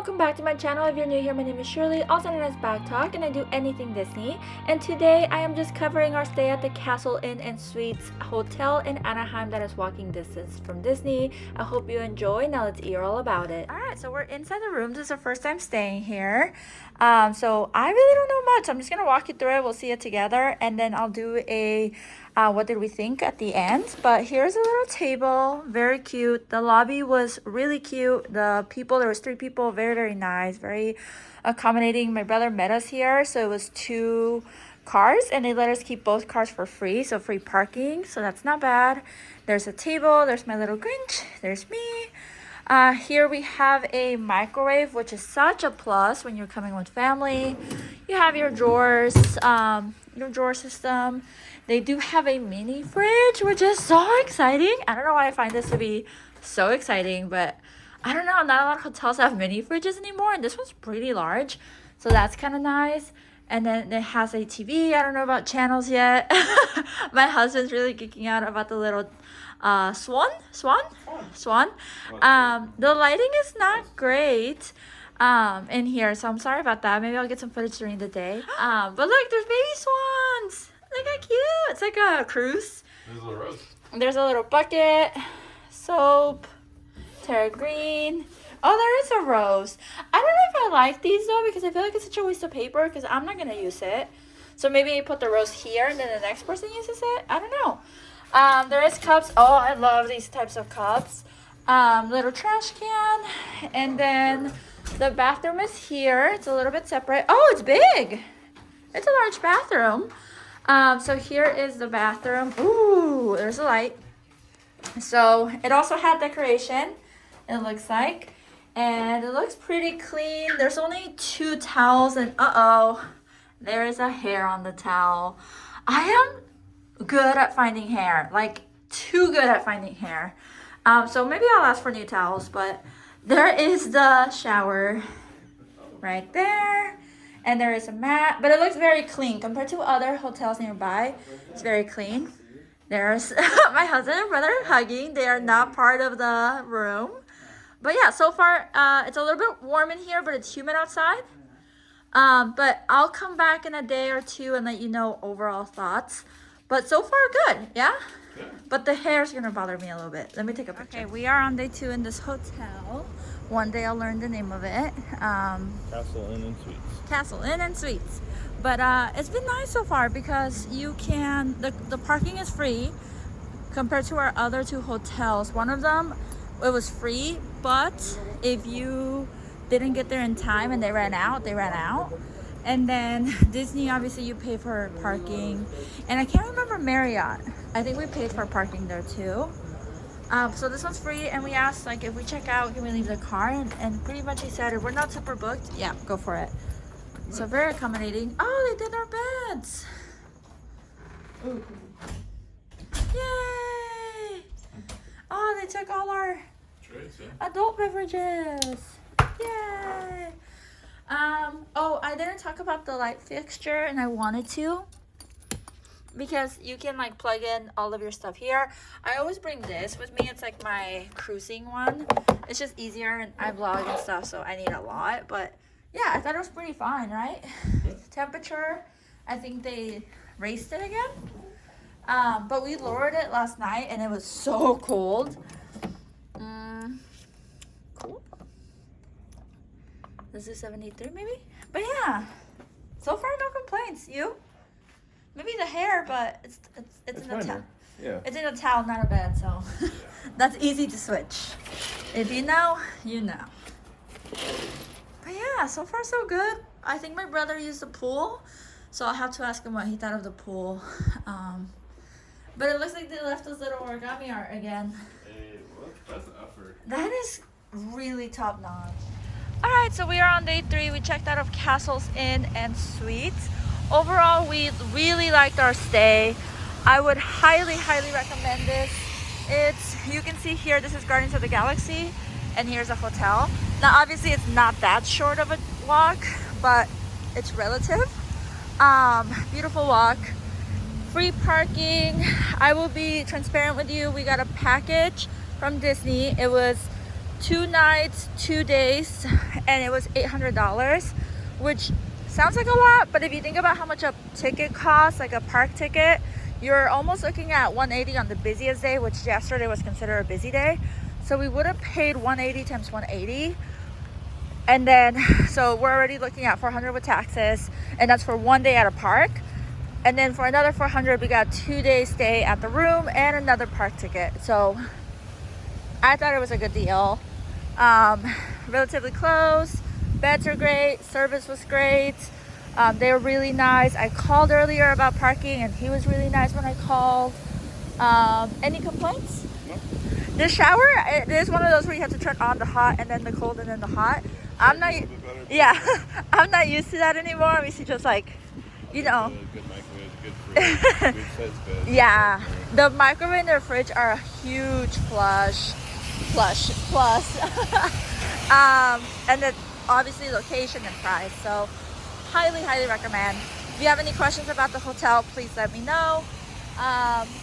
welcome back to my channel. If you're new here, my name is Shirley, also known as Backttalk, and I do anything Disney. And today I am just covering our stay at the Castle Inn and Suites Hotel in Anaheim that is walking distance from Disney. I hope you enjoy. Now let's hear all about it. Alright, so we're inside the room. This is our first time staying here. So I really don't know much. I'm just gonna walk you through it. We'll see it together, and then I'll do a what did we think at the end. But here's a little table, very cute. The lobby was really cute. The people, there was 3 people, very nice, very accommodating. My brother met us here, so it was 2 cars, and they let us keep both cars for free, so free parking, so that's not bad. There's a table, there's my little Grinch, there's me. Here we have a microwave, which is such a plus when you're coming with family. You have your drawers, your drawer system. They do have a mini fridge, which is so exciting. I don't know why I find this to be so exciting, but I don't know, not a lot of hotels have mini fridges anymore, and this one's pretty large, so that's kind of nice. And then it has a TV. I don't know about channels yet. My husband's really geeking out about the little swan. The lighting is not great in here, so I'm sorry about that. Maybe I'll get some footage during the day. But look, there's baby swans. Look how cute. It's like a cruise. There's a little rose. There's a little bucket, soap, Terra green. Oh, there is a rose. I don't know if I like these though, because I feel like it's such a waste of paper because I'm not gonna use it. So maybe I put the rose here and then the next person uses it. I don't know. There is cups. Oh, I love these types of cups. Little trash can, and then the bathroom is here. It's a little bit separate. Oh, it's big. It's a large bathroom. So here is the bathroom. Ooh, there's a light. So it also had decoration, it looks like. And it looks pretty clean. There's only 2 towels, and uh-oh, there is a hair on the towel. I am good at finding hair, like too good at finding hair. So maybe I'll ask for new towels, but there is the shower right there. And there is a mat, but it looks very clean compared to other hotels nearby. It's very clean. There's my husband and brother hugging. They are not part of the room. But yeah, so far, it's a little bit warm in here, but it's humid outside. But I'll come back in a day or 2 and let you know overall thoughts. But so far, good, yeah? But the hair's gonna bother me a little bit. Let me take a picture. Okay, we are on day 2 in this hotel. One day I'll learn the name of it. Castle Inn and Suites. Castle Inn and Suites. But it's been nice so far because you can, the parking is free compared to our other 2 hotels. One of them, it was free, but if you didn't get there in time and they ran out, they ran out. And then Disney, obviously you pay for parking. And I can't remember Marriott. I think we paid for parking there too. So this one's free, and we asked, like, if we check out, can we leave the car? And pretty much he said, if we're not super booked, yeah, go for it. So very accommodating. Oh, they did our beds. Yay! Oh, they took all our adult beverages. Yay! Oh, I didn't talk about the light fixture, and I wanted to, because you can like plug in all of your stuff here. I always bring this with me. It's like my cruising one. It's just easier, and I vlog and stuff, so I need a lot. But yeah, I thought it was pretty fine, right? Temperature, I think they raised it again. But we lowered it last night, and it was so cold. Cool. This is 73 maybe? But yeah, so far no complaints. You? Maybe the hair, but it's in the towel. Yeah. It's in a towel, not a bed, so that's easy to switch. If you know, you know. But yeah, so far so good. I think my brother used the pool, so I'll have to ask him what he thought of the pool. But it looks like they left this little origami art again. Hey, look, that's an effort. That is really top notch. All right, so we are on day 3. We checked out of Castles Inn and Suites. Overall, we really liked our stay. I would highly recommend this. You can see here, this is Guardians of the Galaxy, and here's a hotel. Now, obviously, it's not that short of a walk, but it's relative. Beautiful walk. Free parking. I will be transparent with you. We got a package from Disney. It was 2 nights, 2 days, and it was $800, which sounds like a lot, but if you think about how much a ticket costs, like a park ticket, you're almost looking at $180 on the busiest day, which yesterday was considered a busy day. So we would have paid $180 times $180. And then, so we're already looking at $400 with taxes, and that's for 1 day at a park. And then for another $400, we got 2 days stay at the room and another park ticket. So I thought it was a good deal. Relatively close. Beds are great. Service was great. They were really nice. I called earlier about parking, and he was really nice when I called. Any complaints? No. The shower, it is one of those where you have to turn on the hot and then the cold and then the hot. I'm not, yeah, I'm not used to that anymore. I'm used to just like, you know. Good microwave, good fridge, good size bed. Yeah, the microwave and the fridge are a huge plus. And then obviously location and price. So highly recommend. If you have any questions about the hotel, please let me know.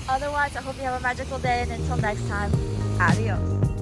Otherwise, I hope you have a magical day, and until next time, adios.